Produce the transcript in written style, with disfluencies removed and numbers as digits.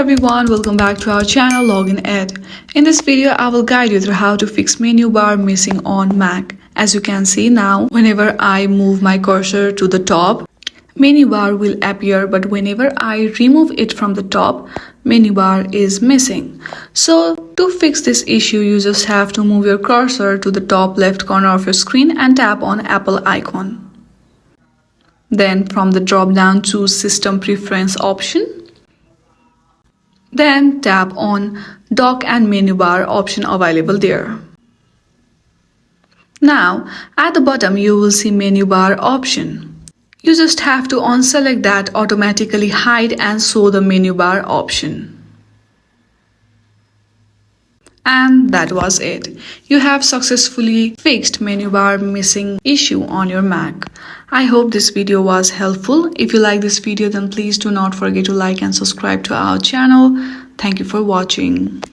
everyone, welcome back to our channel Login Ed. In this video, I will guide you through how to fix menu bar missing on Mac. As you can see now, whenever I move my cursor to the top, menu bar will appear, but whenever I remove it from the top, menu bar is missing. So to fix this issue, you just have to move your cursor to the top left corner of your screen and tap on Apple icon. Then from the drop down, choose System Preference option. Then tap on Dock and Menu Bar option available there. Now, at the bottom you will see Menu Bar option. You just have to unselect that, automatically hide and show the menu bar option. And that was it. You have successfully fixed menu bar missing issue on your Mac. I hope this video was helpful. If you like this video, then please do not forget to like and subscribe to our channel. Thank you for watching.